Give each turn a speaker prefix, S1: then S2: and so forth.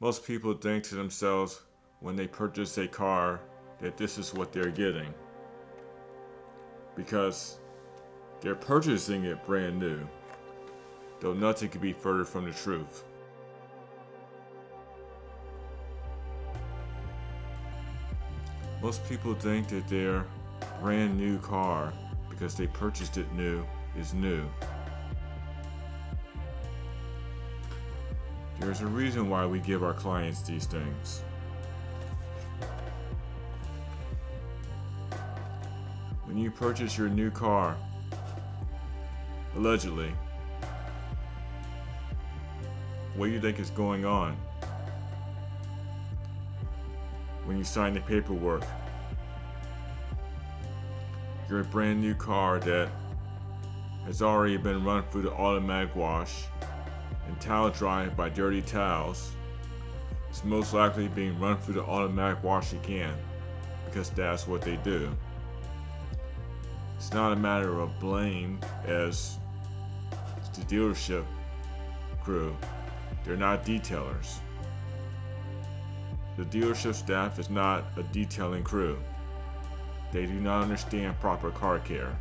S1: Most people think to themselves when they purchase a car that this is what they're getting because they're purchasing it brand new, though nothing could be further from the truth. Most people think that their brand new car, because they purchased it new, is new. There's a reason why we give our clients these things. When you purchase your new car, allegedly, what do you think is going on? When you sign the paperwork, your brand new car that has already been run through the automatic wash and towel dried by dirty towels is most likely being run through the automatic wash again because that's what they do. It's not a matter of blame as the dealership crew. They're not detailers. The dealership staff is not a detailing crew. They do not understand proper car care.